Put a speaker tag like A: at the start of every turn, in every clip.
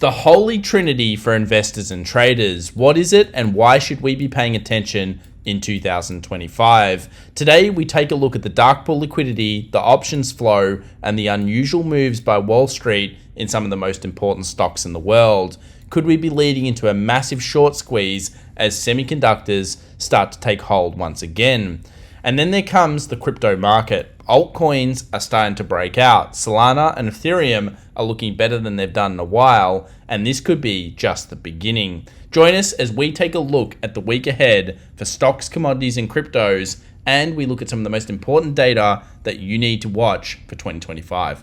A: The holy trinity for investors and traders. What is it and why should we be paying attention in 2025? Today, we take a look at the dark pool liquidity, the options flow, and the unusual moves by Wall Street in some of the most important stocks in the world. Could we be leading into a massive short squeeze as semiconductors start to take hold once again? And then there comes the crypto market. Altcoins are starting to break out. Solana and Ethereum are looking better than they've done in a while, and this could be just the beginning. Join us as we take a look at the week ahead for stocks, commodities, and cryptos, and we look at some of the most important data that you need to watch for 2025.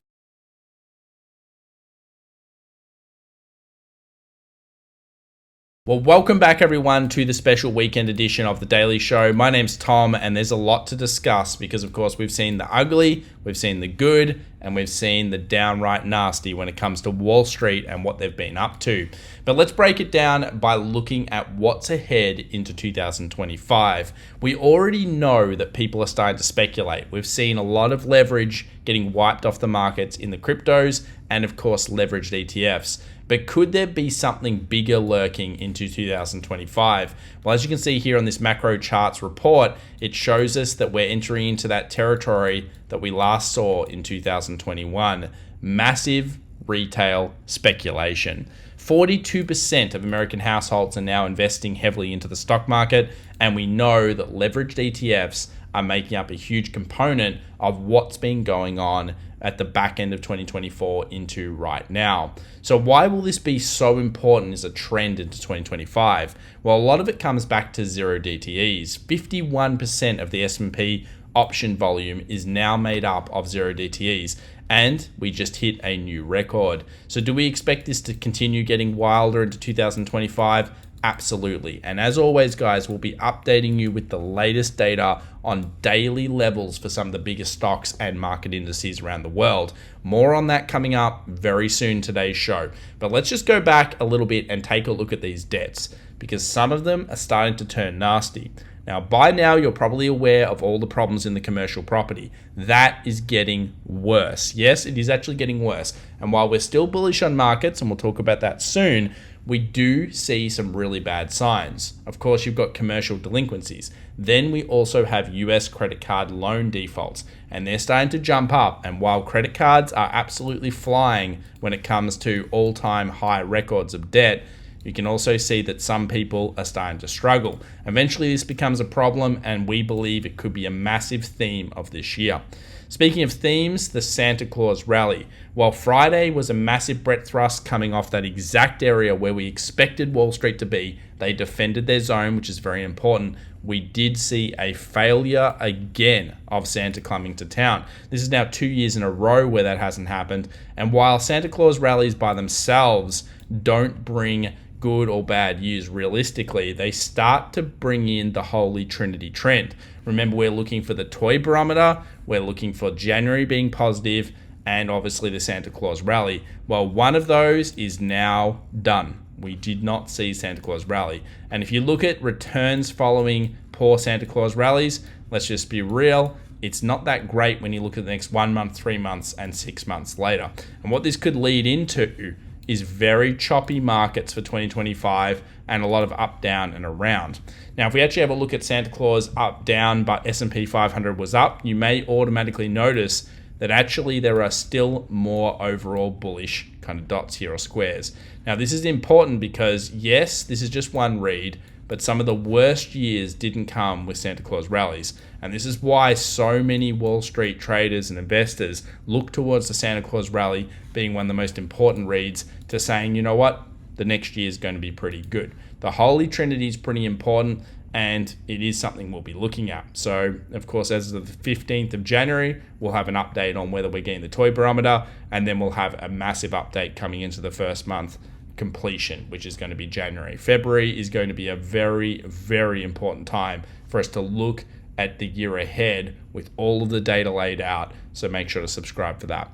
A: Well, welcome back everyone to the special weekend edition of The Daily Show. My name's Tom, and there's a lot to discuss because, of course, we've seen the ugly, we've seen the good, and we've seen the downright nasty when it comes to Wall Street and what they've been up to. But let's break it down by looking at what's ahead into 2025. We already know that people are starting to speculate. We've seen a lot of leverage getting wiped off the markets in the cryptos and, of course, leveraged ETFs. But could there be something bigger lurking into 2025? Well, as you can see here on this macro charts report, it shows us that we're entering into that territory that we last saw in 2021. Massive retail speculation. 42% of American households are now investing heavily into the stock market, and we know that leveraged ETFs are making up a huge component of what's been going on at the back end of 2024 into right now. So why will this be so important as a trend into 2025? Well, a lot of it comes back to zero DTEs. 51% of the S&P option volume is now made up of zero DTEs, and we just hit a new record. So do we expect this to continue getting wilder into 2025? Absolutely. And as always, guys, we'll be updating you with the latest data on daily levels for some of the biggest stocks and market indices around the world. More on that coming up very soon today's show. But let's just go back a little bit and take a look at these debts, because some of them are starting to turn nasty. Now, by now, you're probably aware of all the problems in the commercial property. That is getting worse. Yes, it is actually getting worse. And while we're still bullish on markets, and we'll talk about that soon, we do see some really bad signs. Of course, you've got commercial delinquencies. Then we also have US credit card loan defaults, and they're starting to jump up. And while credit cards are absolutely flying when it comes to all-time high records of debt, you can also see that some people are starting to struggle. Eventually, this becomes a problem, and we believe it could be a massive theme of this year. Speaking of themes, the Santa Claus rally. While Friday was a massive breadth thrust coming off that exact area where we expected Wall Street to be, they defended their zone, which is very important. We did see a failure again of Santa coming to town. This is now 2 years in a row where that hasn't happened. And while Santa Claus rallies by themselves don't bring good or bad news realistically, they start to bring in the holy trinity trend. Remember, we're looking for the toy barometer, we're looking for January being positive, and obviously the Santa Claus rally. Well, one of those is now done. We did not see Santa Claus rally. And if you look at returns following poor Santa Claus rallies, let's just be real, it's not that great when you look at the next 1 month, 3 months, and 6 months later. And what this could lead into is very choppy markets for 2025 and a lot of up, down, and around. Now, if we actually have a look at Santa Claus up, down, but S&P 500 was up, you may automatically notice that actually there are still more overall bullish kind of dots here or squares. Now, this is important because, yes, this is just one read, but some of the worst years didn't come with Santa Claus rallies. And this is why so many Wall Street traders and investors look towards the Santa Claus rally being one of the most important reads to saying, you know what, the next year is going to be pretty good. The Holy Trinity is pretty important, and it is something we'll be looking at. So, of course, as of the 15th of January, we'll have an update on whether we're getting the toy barometer, and then we'll have a massive update coming into the first month completion, which is going to be January. February is going to be a very, very important time for us to look at the year ahead with all of the data laid out. So make sure to subscribe for that.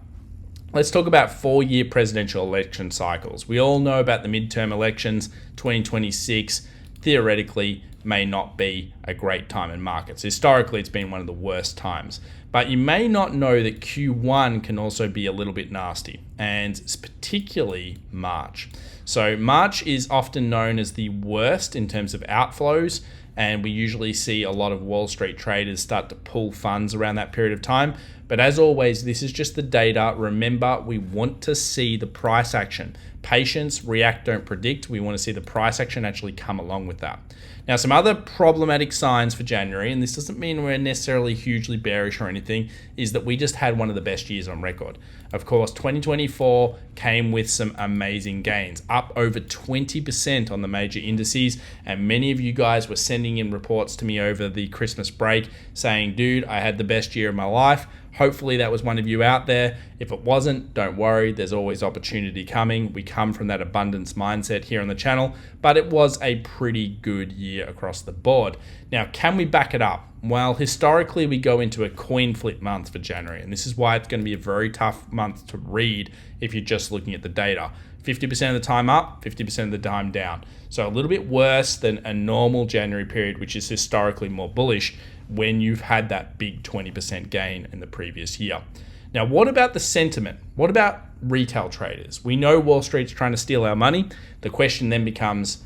A: Let's talk about 4-year presidential election cycles. We all know about the midterm elections. 2026 theoretically may not be a great time in markets. Historically, it's been one of the worst times. But you may not know that Q1 can also be a little bit nasty. and particularly March. So March is often known as the worst in terms of outflows, and we usually see a lot of Wall Street traders start to pull funds around that period of time. But as always, this is just the data. Remember, we want to see the price action. Patience, react, don't predict. We want to see the price action actually come along with that. Now, some other problematic signs for January, and this doesn't mean we're necessarily hugely bearish or anything, is that we just had one of the best years on record. Of course, 2024 came with some amazing gains, up over 20% on the major indices, and many of you guys were sending in reports to me over the Christmas break saying, dude, I had the best year of my life. Hopefully that was one of you out there. If it wasn't, don't worry, there's always opportunity coming. We come from that abundance mindset here on the channel, but it was a pretty good year across the board. Now, can we back it up? Well, historically, we go into a coin flip month for January, and this is why it's going to be a very tough month to read if you're just looking at the data. 50% of the time up, 50% of the time down. So a little bit worse than a normal January period, which is historically more bullish when you've had that big 20% gain in the previous year. Now, what about the sentiment? What about retail traders? We know Wall Street's trying to steal our money. The question then becomes,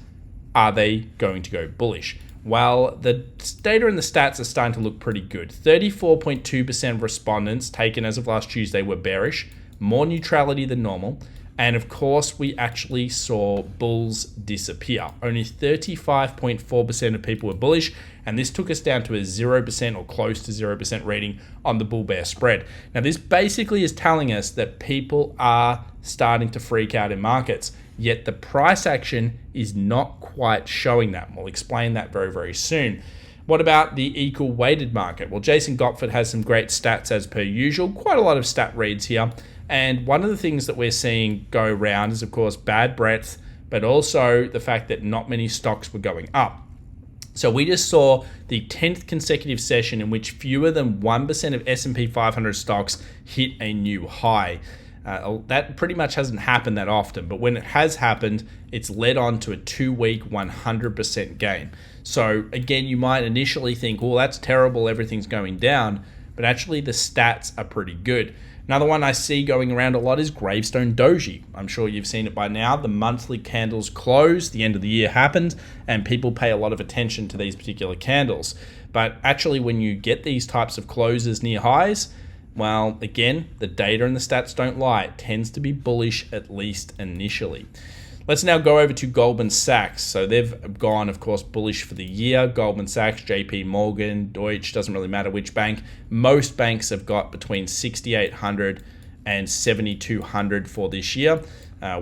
A: are they going to go bullish? Well, the data and the stats are starting to look pretty good. 34.2% of respondents taken as of last Tuesday were bearish, more neutrality than normal. And of course, we actually saw bulls disappear. Only 35.4% of people were bullish, and this took us down to a 0% or close to 0% rating on the bull-bear spread. Now, this basically is telling us that people are starting to freak out in markets, yet the price action is not quite showing that. We'll explain that very, very soon. What about the equal weighted market? Well, Jason Gotford has some great stats as per usual, quite a lot of stat reads here. And one of the things that we're seeing go around is, of course, bad breadth, but also the fact that not many stocks were going up. So we just saw the 10th consecutive session in which fewer than 1% of S&P 500 stocks hit a new high. That pretty much hasn't happened that often, but when it has happened, it's led on to a 2-week 100% gain. So again, you might initially think, well, that's terrible, everything's going down, but actually the stats are pretty good. Another one I see going around a lot is Gravestone Doji. I'm sure you've seen it by now. The monthly candles close, the end of the year happened, and people pay a lot of attention to these particular candles. But actually, when you get these types of closes near highs, well, again, the data and the stats don't lie. It tends to be bullish, at least initially. Let's now go over to Goldman Sachs. So they've gone, of course, bullish for the year. Goldman Sachs, JP Morgan, Deutsche, doesn't really matter which bank. Most banks have got between 6,800 and 7,200 for this year.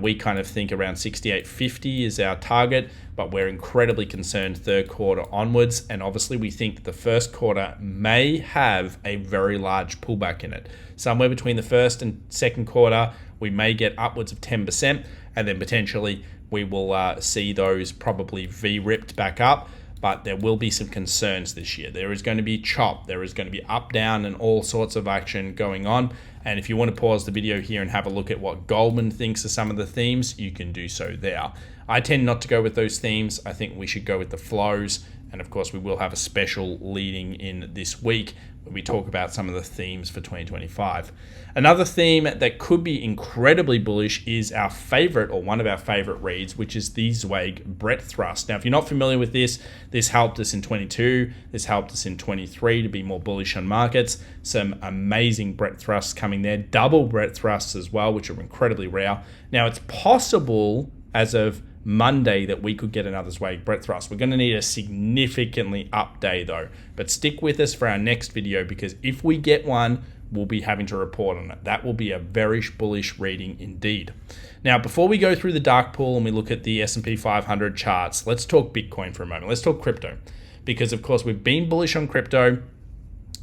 A: We kind of think around 6,850 is our target, but we're incredibly concerned third quarter onwards. And obviously we think that the first quarter may have a very large pullback in it. Somewhere between the first and second quarter, we may get upwards of 10%. And then potentially we will see those probably V-ripped back up, but there will be some concerns this year. There is going to be chop, there is going to be up, down, and all sorts of action going on. And if you want to pause the video here and have a look at what Goldman thinks are some of the themes, you can do so there. I tend not to go with those themes. I think we should go with the flows. And of course, we will have a special leading in this week where we talk about some of the themes for 2025. Another theme that could be incredibly bullish is our favorite, or one of our favorite reads, which is the Zweig breadth thrust. Now, if you're not familiar with this helped us in 22, this helped us in 23 to be more bullish on markets. Some amazing breadth thrusts coming there, double breadth thrusts as well, which are incredibly rare. Now, it's possible as of Monday that we could get another Zweig breadth thrust. We're going to need a significantly up day though, but stick with us for our next video, because if we get one, we'll be having to report on it. That will be a very bullish reading indeed. Now, before we go through the dark pool and we look at the S&P 500 charts, let's talk Bitcoin for a moment. Let's talk crypto, because of course we've been bullish on crypto,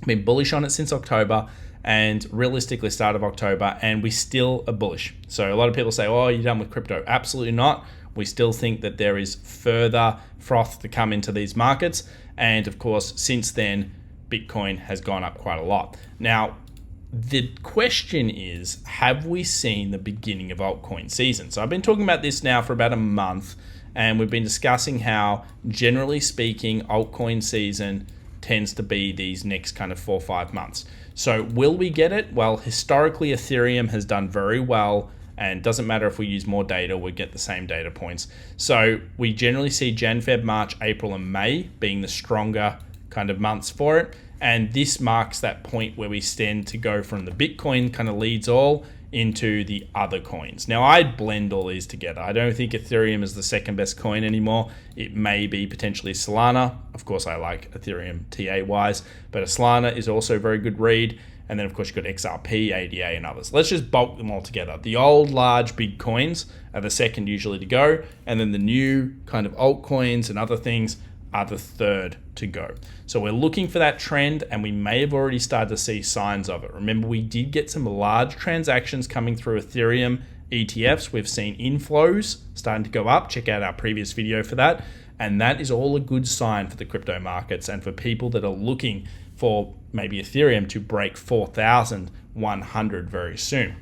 A: been bullish on it since October, and realistically start of October, and we still are bullish. So a lot of people say, oh, you're done with crypto. Absolutely not. We still think that there is further froth to come into these markets. And of course, since then, Bitcoin has gone up quite a lot. Now, the question is, have we seen the beginning of altcoin season? So I've been talking about this now for about a month, and we've been discussing how, generally speaking, altcoin season tends to be these next kind of 4 or 5 months. So will we get it? Well, historically, Ethereum has done very well And doesn't matter if we use more data, we get the same data points. So we generally see Jan, Feb, March, April, and May being the stronger kind of months for it. And this marks that point where we stand to go from the Bitcoin kind of leads all into the other coins. Now, I'd blend all these together. I don't think Ethereum is the second best coin anymore. It may be potentially Solana. Of course, I like Ethereum TA-wise, but Solana is also a very good read. And then, of course, you've got XRP, ADA, and others. Let's just bulk them all together. The old, large, big coins are the second usually to go. And then the new kind of altcoins and other things are the third to go. So we're looking for that trend, and we may have already started to see signs of it. Remember, we did get some large transactions coming through Ethereum ETFs. We've seen inflows starting to go up. Check out our previous video for that. And that is all a good sign for the crypto markets and for people that are looking for maybe Ethereum to break 4,100 very soon.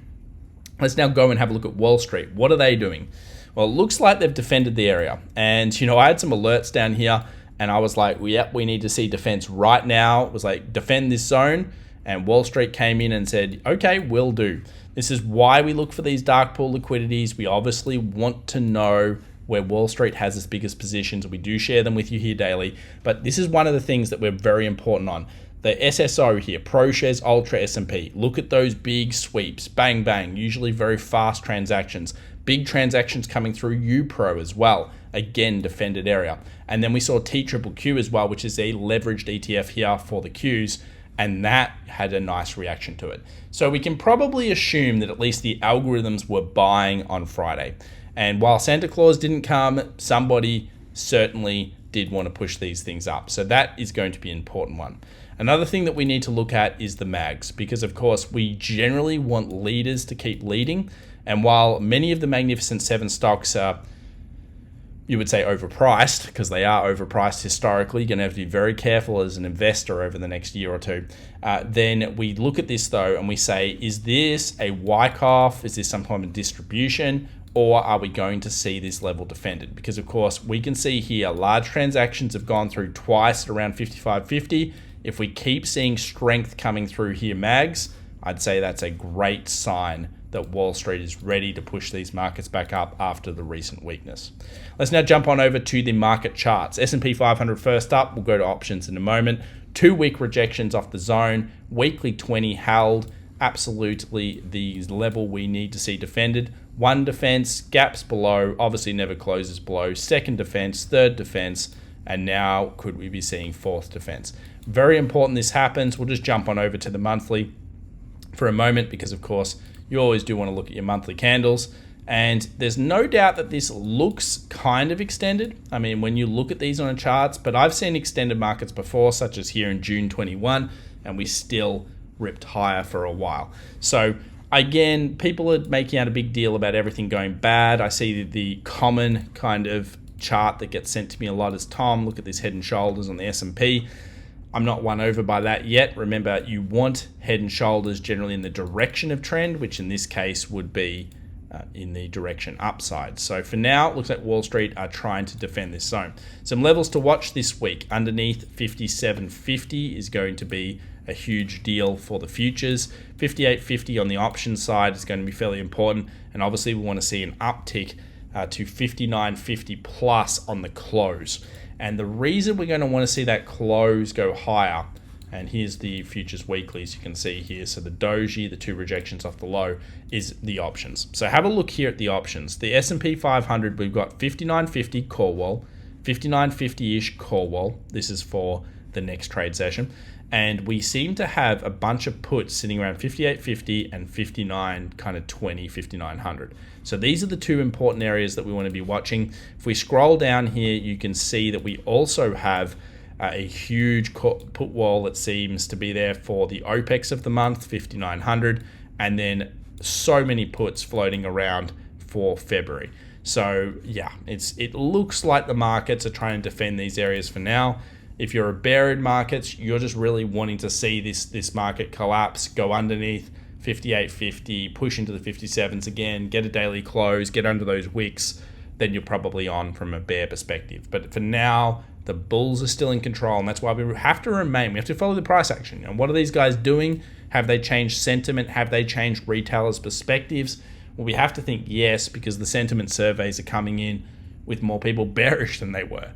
A: Let's now go and have a look at Wall Street. What are they doing? Well, it looks like they've defended the area. And, I had some alerts down here, and I was like, well, yep, we need to see defense right now. It was like, defend this zone. And Wall Street came in and said, okay, will do. This is why we look for these dark pool liquidities. We obviously want to know where Wall Street has its biggest positions. We do share them with you here daily. But this is one of the things that we're very important on. The SSO here, ProShares Ultra S&P. Look at those big sweeps, bang, bang, usually very fast transactions. Big transactions coming through UPRO as well. Again, defended area. And then we saw TQQQ as well, which is a leveraged ETF here for the Qs. And that had a nice reaction to it. So we can probably assume that at least the algorithms were buying on Friday. And while Santa Claus didn't come, somebody certainly did want to push these things up. So that is going to be an important one. Another thing that we need to look at is the mags, because of course we generally want leaders to keep leading. And while many of the Magnificent Seven stocks are, you would say, overpriced, because they are overpriced historically, you're going to have to be very careful as an investor over the next year or two. Then we look at this though and we say, is this a Wyckoff? Is this some kind of distribution? Or are we going to see this level defended? Because of course we can see here large transactions have gone through twice at around 55.50. If we keep seeing strength coming through here, mags, I'd say that's a great sign that Wall Street is ready to push these markets back up after the recent weakness. Let's now jump on over to the market charts. S&P 500 first up. We'll go to options in a moment. 2 week rejections off the zone. Weekly 20 held. Absolutely the level we need to see defended. One defense, gaps below, obviously never closes below. Second defense, third defense, and now could we be seeing fourth defense? Very important this happens. We'll just jump on over to the monthly for a moment because, of course, you always do want to look at your monthly candles. And there's no doubt that this looks kind of extended. I mean, when you look at these on the charts, but I've seen extended markets before, such as here in June 21, and we still ripped higher for a while. So again, people are making out a big deal about everything going bad. I see the common kind of chart that gets sent to me a lot is, Tom, look at this head and shoulders on the S&P. I'm not won over by that yet. Remember, you want head and shoulders generally in the direction of trend, which in this case would be in the direction upside. So for now, it looks like Wall Street are trying to defend this zone. Some levels to watch this week. Underneath 57.50 is going to be a huge deal for the futures. 58.50 on the options side is going to be fairly important. And obviously we want to see an uptick to 59.50 plus on the close. And the reason we're going to want to see that close go higher, and here's the futures weeklies you can see here. So the doji, the 2 rejections off the low, is the options. So have a look here at the options. The S&P 500, we've got 59.50 call wall, 59.50-ish call wall. This is for the next trade session. And we seem to have a bunch of puts sitting around 58.50 and 59 kind of 20, 5900. So these are the 2 important areas that we want to be watching. If we scroll down here, you can see that we also have a huge put wall that seems to be there for the OPEX of the month, 5900, and then so many puts floating around for February. So yeah, it looks like the markets are trying to defend these areas for now. If you're a bear in markets, you're just really wanting to see this market collapse, go underneath 58.50, push into the 57s again, get a daily close, get under those wicks, then you're probably on from a bear perspective. But for now, the bulls are still in control, and that's why we have to remain. We have to follow the price action. And what are these guys doing? Have they changed sentiment? Have they changed retailers' perspectives? Well, we have to think yes, because the sentiment surveys are coming in with more people bearish than they were.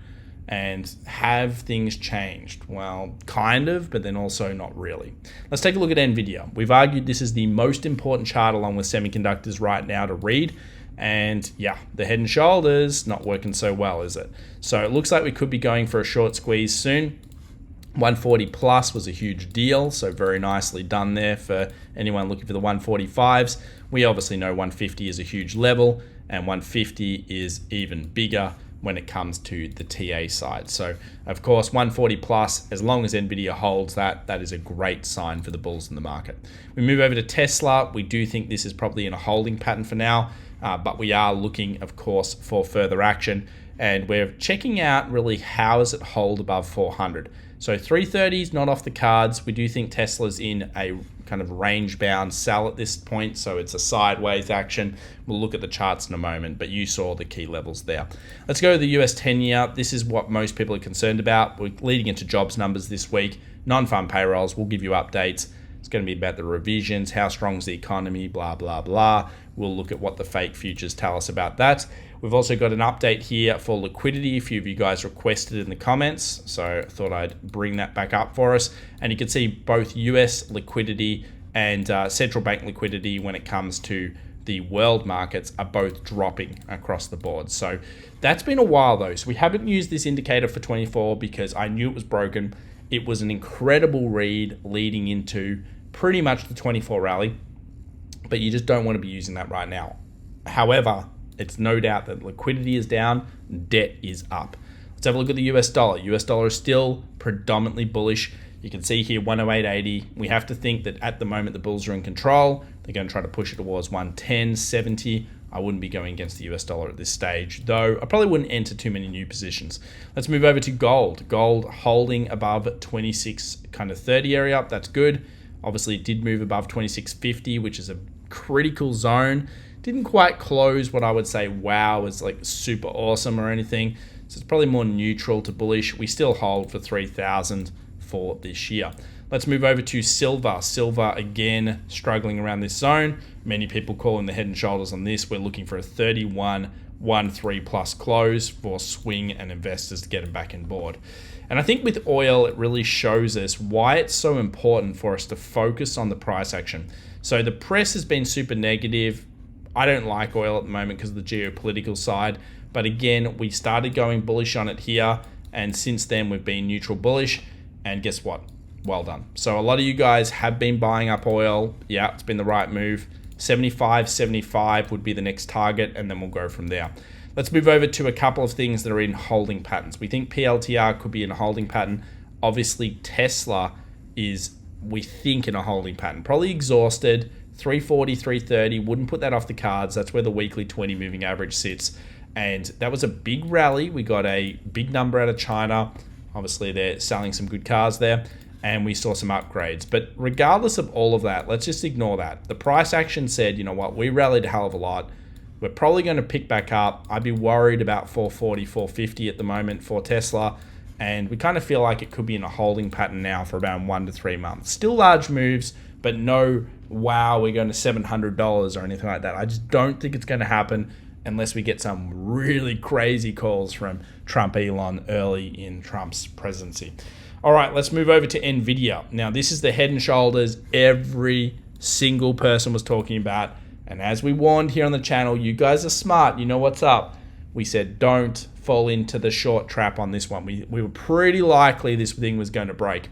A: And have things changed? Well, kind of, but then also not really. Let's take a look at NVIDIA. We've argued this is the most important chart along with semiconductors right now to read. And yeah, the head and shoulders not working so well, is it? So it looks like we could be going for a short squeeze soon. 140 plus was a huge deal, so very nicely done there for anyone looking for the 145s. We obviously know 150 is a huge level, and 150 is even bigger when it comes to the TA side. So of course 140 plus, as long as NVIDIA holds that, that is a great sign for the bulls in the market. We move over to Tesla. We do think this is probably in a holding pattern for now, but we are looking, of course, for further action, and we're checking out really how does it hold above 400. So 330 is not off the cards. We do think Tesla's in a kind of range bound sell at this point, so it's a sideways action. We'll look at the charts in a moment, but you saw the key levels there. Let's go to the US 10-year. This is what most people are concerned about. We're leading into jobs numbers this week, non-farm payrolls. We'll give you updates. It's going to be about the revisions, how strong is the economy, blah, blah, blah. We'll look at what the fake futures tell us about that. We've also got an update here for liquidity. A few of you guys requested in the comments, so I thought I'd bring that back up for us. And you can see both US liquidity and central bank liquidity when it comes to the world markets are both dropping across the board. So that's been a while though. So we haven't used this indicator for 24 because I knew it was broken. It was an incredible read leading into pretty much the 24 rally, but you just don't want to be using that right now. However, it's no doubt that liquidity is down, debt is up. Let's have a look at the US dollar. US dollar is still predominantly bullish. You can see here 108.80. We have to think that at the moment the bulls are in control. They're going to try to push it towards 110.70. I wouldn't be going against the US dollar at this stage, though I probably wouldn't enter too many new positions. Let's move over to gold. Gold holding above 26 kind of 30 area. That's good. Obviously it did move above 26.50, which is a critical zone. Didn't quite close what I would say, wow, is like super awesome or anything. So it's probably more neutral to bullish. We still hold for 3,000 for this year. Let's move over to silver. Silver, again, struggling around this zone. Many people calling the head and shoulders on this. We're looking for a 31.13 plus close for swing and investors to get them back on board. And I think with oil, it really shows us why it's so important for us to focus on the price action. So the press has been super negative. I don't like oil at the moment because of the geopolitical side. But again, we started going bullish on it here. And since then, we've been neutral bullish. And guess what? Well done. So a lot of you guys have been buying up oil. Yeah, it's been the right move. 75 would be the next target. And then we'll go from there. Let's move over to a couple of things that are in holding patterns. We think PLTR could be in a holding pattern. Obviously, Tesla is, we think, in a holding pattern. Probably exhausted. 340, 330, wouldn't put that off the cards. That's where the weekly 20 moving average sits. And that was a big rally. We got a big number out of China. Obviously, they're selling some good cars there. And we saw some upgrades. But regardless of all of that, let's just ignore that. The price action said, you know what, we rallied a hell of a lot. We're probably going to pick back up. I'd be worried about 440, 450 at the moment for Tesla. And we kind of feel like it could be in a holding pattern now for about 1 to 3 months. Still large moves, but no, wow, we're going to $700 or anything like that. I just don't think it's going to happen unless we get some really crazy calls from Trump Elon early in Trump's presidency. All right, let's move over to NVIDIA. Now, this is the head and shoulders every single person was talking about. And as we warned here on the channel, you guys are smart. You know what's up. We said don't fall into the short trap on this one. We were pretty likely this thing was going to break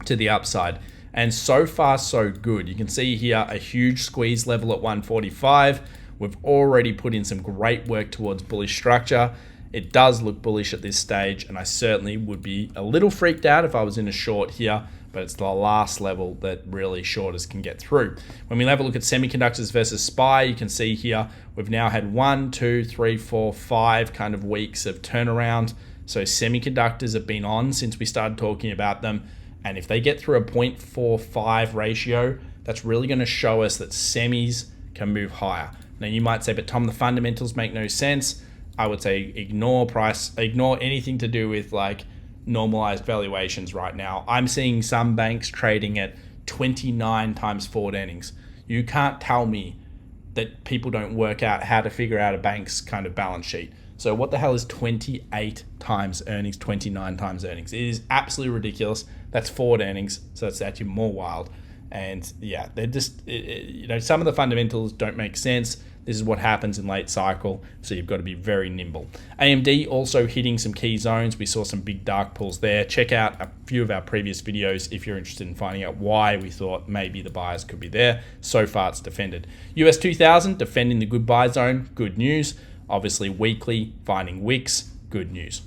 A: to the upside. And so far, so good. You can see here a huge squeeze level at 145. We've already put in some great work towards bullish structure. It does look bullish at this stage, and I certainly would be a little freaked out if I was in a short here, but it's the last level that really shorters can get through. When we have a look at semiconductors versus SPY, you can see here we've now had 1, 2, 3, 4, 5 kind of weeks of turnaround. So semiconductors have been on since we started talking about them. And if they get through a 0.45 ratio, that's really going to show us that semis can move higher. Now you might say, but Tom, the fundamentals make no sense. I would say ignore anything to do with like normalized valuations right now. I'm seeing some banks trading at 29 times forward earnings. You can't tell me that people don't work out how to figure out a bank's kind of balance sheet. So what the hell is 28 times earnings, 29 times earnings? It is absolutely ridiculous. That's forward earnings, so it's actually more wild. And yeah, they're just, some of the fundamentals don't make sense. This is what happens in late cycle, so you've got to be very nimble. AMD also hitting some key zones. We saw some big dark pools there. Check out a few of our previous videos if you're interested in finding out why we thought maybe the buyers could be there. So far, it's defended. US 2000 defending the good buy zone. Good news. Obviously, weekly finding wicks. Good news.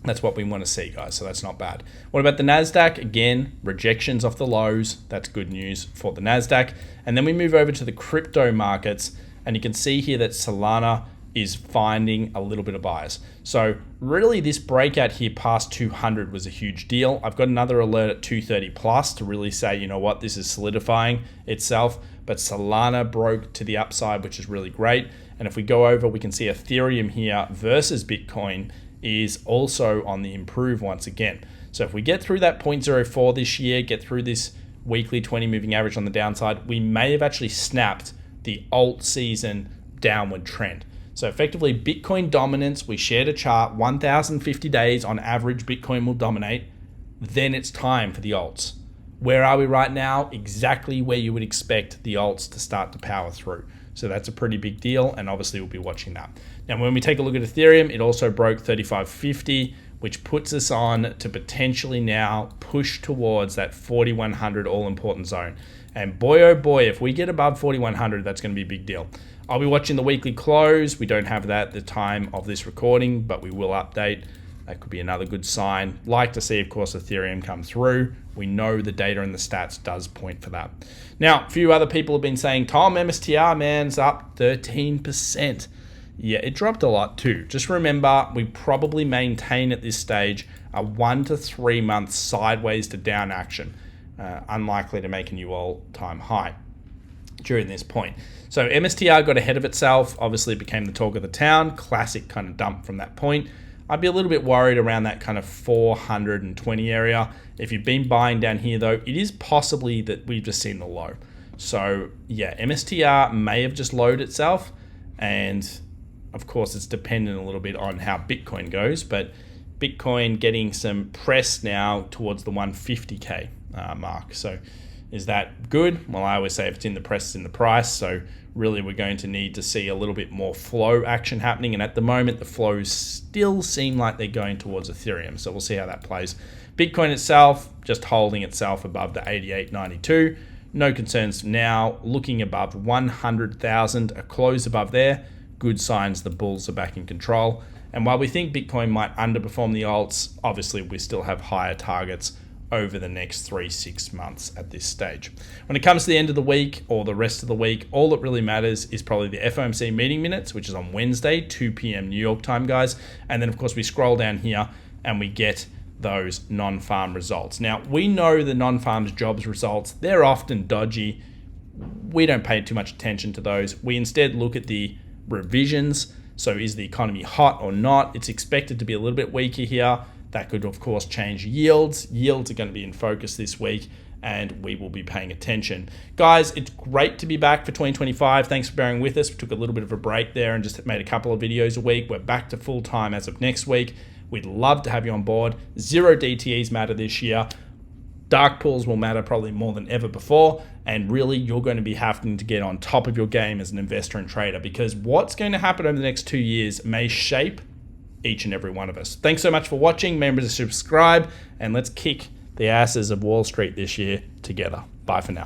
A: That's what we want to see, guys, so that's not bad. What about the NASDAQ? Again, rejections off the lows. That's good news for the NASDAQ. And then we move over to the crypto markets, and you can see here that Solana is finding a little bit of buyers. So really this breakout here past 200 was a huge deal. I've got another alert at 230 plus to really say, you know what, this is solidifying itself. But Solana broke to the upside, which is really great. And if we go over, we can see Ethereum here versus Bitcoin is also on the improve once again. So if we get through that 0.04 this year, get through this weekly 20 moving average on the downside, we may have actually snapped the alt season downward trend. So effectively Bitcoin dominance, we shared a chart, 1,050 days on average Bitcoin will dominate. Then it's time for the alts. Where are we right now? Exactly where you would expect the alts to start to power through. So that's a pretty big deal, and obviously we'll be watching that. Now, when we take a look at Ethereum, it also broke 3550, which puts us on to potentially now push towards that 4100 all-important zone. And boy, oh boy, if we get above 4100, that's going to be a big deal. I'll be watching the weekly close. We don't have that at the time of this recording, but we will update. That could be another good sign. Like to see, of course, Ethereum come through. We know the data and the stats does point for that. Now, a few other people have been saying, Tom, MSTR, man, is up 13%. Yeah, it dropped a lot too. Just remember, we probably maintain at this stage a 1 to 3 month sideways to down action. Unlikely to make a new all-time high during this point. So MSTR got ahead of itself. Obviously, it became the talk of the town. Classic kind of dump from that point. I'd be a little bit worried around that kind of 420 area. If you've been buying down here, though, it is possibly that we've just seen the low. So yeah, MSTR may have just lowered itself. And of course, it's dependent a little bit on how Bitcoin goes. But Bitcoin getting some press now towards the 150K mark. So is that good? Well, I always say if it's in the press, it's in the price. So really we're going to need to see a little bit more flow action happening. And at the moment, the flows still seem like they're going towards Ethereum. So we'll see how that plays. Bitcoin itself, just holding itself above the 88.92. No concerns now. Looking above 100,000, a close above there. Good signs the bulls are back in control. And while we think Bitcoin might underperform the alts, obviously we still have higher targets over the next 3-6 months at this stage. When it comes to the end of the week or the rest of the week, all that really matters is probably the FOMC meeting minutes, which is on Wednesday, 2 p.m. New York time, guys. And then, of course, we scroll down here and we get those non-farm results. Now, we know the non-farms jobs results, they're often dodgy. We don't pay too much attention to those. We instead look at the revisions. So is the economy hot or not? It's expected to be a little bit weaker here. That could, of course, change yields. Yields are going to be in focus this week, and we will be paying attention. Guys, it's great to be back for 2025. Thanks for bearing with us. We took a little bit of a break there and just made a couple of videos a week. We're back to full time as of next week. We'd love to have you on board. 0 DTEs matter this year. Dark pools will matter probably more than ever before. And really, you're going to be having to get on top of your game as an investor and trader, because what's going to happen over the next 2 years may shape each and every one of us. Thanks so much for watching. Remember to subscribe, and let's kick the asses of Wall Street this year together. Bye for now.